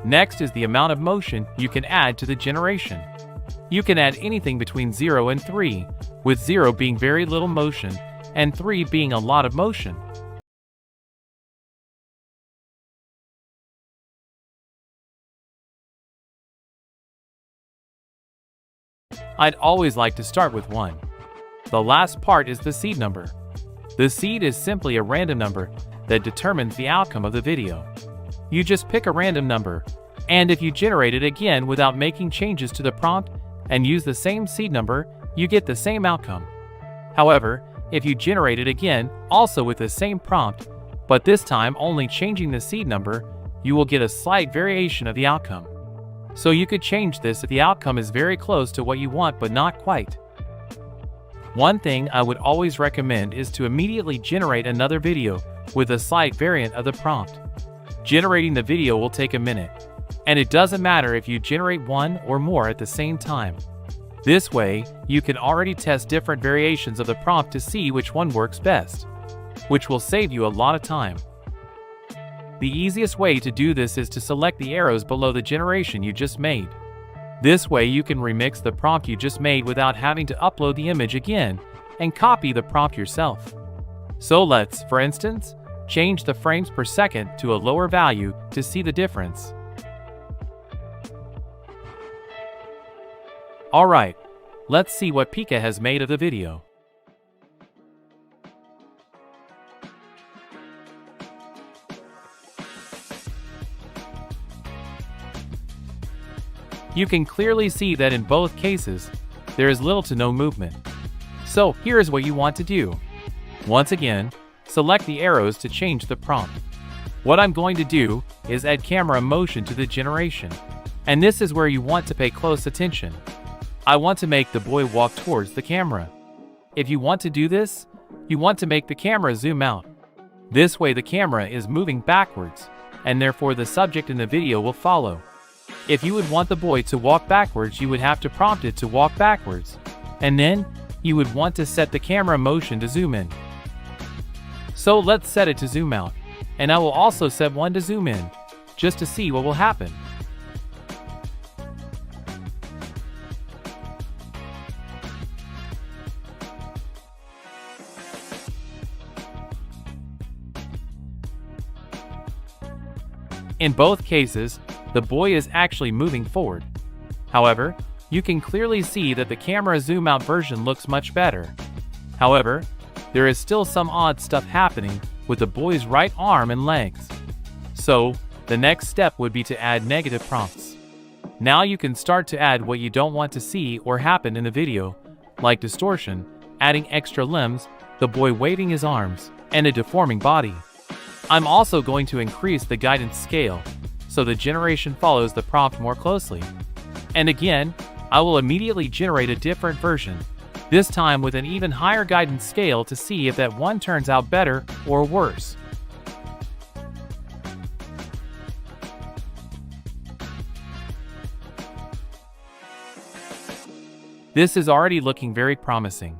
Next is the amount of motion you can add to the generation. You can add anything between 0 and 3, with 0 being very little motion and 3 being a lot of motion. I'd always like to start with 1. The last part is the seed number. The seed is simply a random number that determines the outcome of the video. You just pick a random number, and if you generate it again without making changes to the prompt and use the same seed number, you get the same outcome. However, if you generate it again, also with the same prompt, but this time only changing the seed number, you will get a slight variation of the outcome. So you could change this if the outcome is very close to what you want but not quite. One thing I would always recommend is to immediately generate another video with a slight variant of the prompt. Generating the video will take a minute, and it doesn't matter if you generate one or more at the same time. This way, you can already test different variations of the prompt to see which one works best, which will save you a lot of time. The easiest way to do this is to select the arrows below the generation you just made. This way you can remix the prompt you just made without having to upload the image again and copy the prompt yourself. So let's, for instance, change the frames per second to a lower value to see the difference. Alright, let's see what Pika has made of the video. You can clearly see that in both cases, there is little to no movement. So here is what you want to do. Once again, select the arrows to change the prompt. What I'm going to do is add camera motion to the generation, and this is where you want to pay close attention. I want to make the boy walk towards the camera. If you want to do this, you want to make the camera zoom out. This way the camera is moving backwards, and therefore the subject in the video will follow. If you would want the boy to walk backwards, you would have to prompt it to walk backwards, and then you would want to set the camera motion to zoom in. So let's set it to zoom out, and I will also set one to zoom in, just to see what will happen. In both cases, the boy is actually moving forward. However, you can clearly see that the camera zoom out version looks much better. However, there is still some odd stuff happening with the boy's right arm and legs. So, the next step would be to add negative prompts. Now you can start to add what you don't want to see or happen in the video, like distortion, adding extra limbs, the boy waving his arms, and a deforming body. I'm also going to increase the guidance scale, so the generation follows the prompt more closely. And again, I will immediately generate a different version, this time with an even higher guidance scale to see if that one turns out better or worse. This is already looking very promising.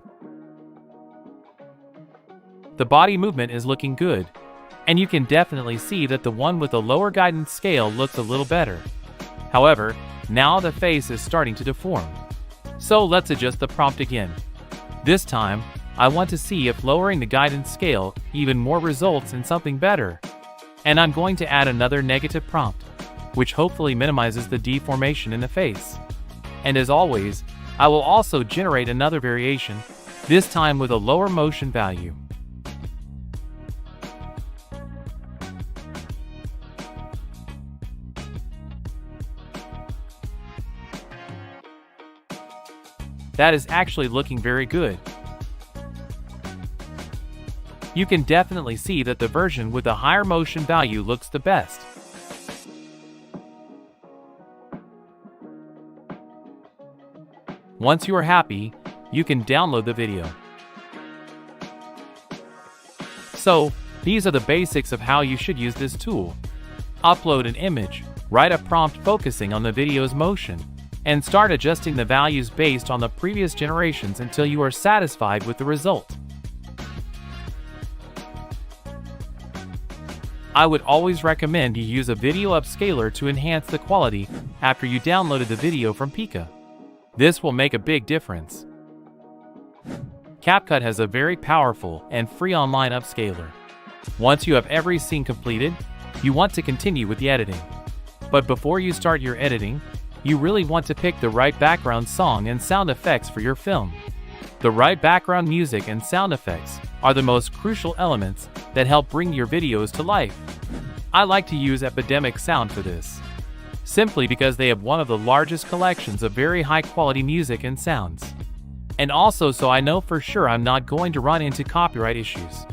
The body movement is looking good, and you can definitely see that the one with the lower guidance scale looks a little better. However, now the face is starting to deform. So let's adjust the prompt again. This time, I want to see if lowering the guidance scale even more results in something better. And I'm going to add another negative prompt, which hopefully minimizes the deformation in the face. And as always, I will also generate another variation, this time with a lower motion value. That is actually looking very good. You can definitely see that the version with the higher motion value looks the best. Once you are happy, you can download the video. So, these are the basics of how you should use this tool. Upload an image, write a prompt focusing on the video's motion, and start adjusting the values based on the previous generations until you are satisfied with the result. I would always recommend you use a video upscaler to enhance the quality after you downloaded the video from Pika. This will make a big difference. CapCut has a very powerful and free online upscaler. Once you have every scene completed, you want to continue with the editing. But before you start your editing, you really want to pick the right background song and sound effects for your film. The right background music and sound effects are the most crucial elements that help bring your videos to life. I like to use Epidemic Sound for this, simply because they have one of the largest collections of very high quality music and sounds. And also so I know for sure I'm not going to run into copyright issues.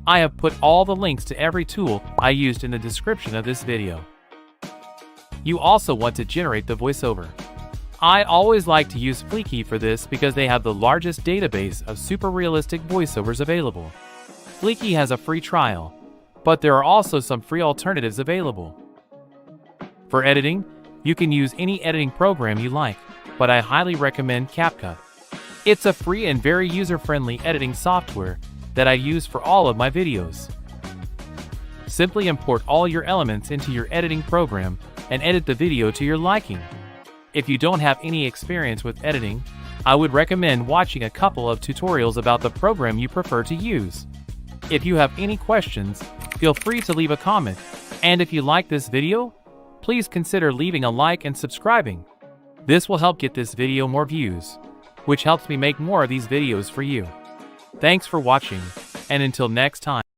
I have put all the links to every tool I used in the description of this video. You also want to generate the voiceover. I always like to use Fleeky for this because they have the largest database of super realistic voiceovers available. Fleeky has a free trial, but there are also some free alternatives available. For editing, you can use any editing program you like, but I highly recommend CapCut. It's a free and very user-friendly editing software that I use for all of my videos. Simply import all your elements into your editing program and edit the video to your liking. If you don't have any experience with editing, I would recommend watching a couple of tutorials about the program you prefer to use. If you have any questions, feel free to leave a comment, and if you like this video, please consider leaving a like and subscribing. This will help get this video more views, which helps me make more of these videos for you. Thanks for watching, and until next time.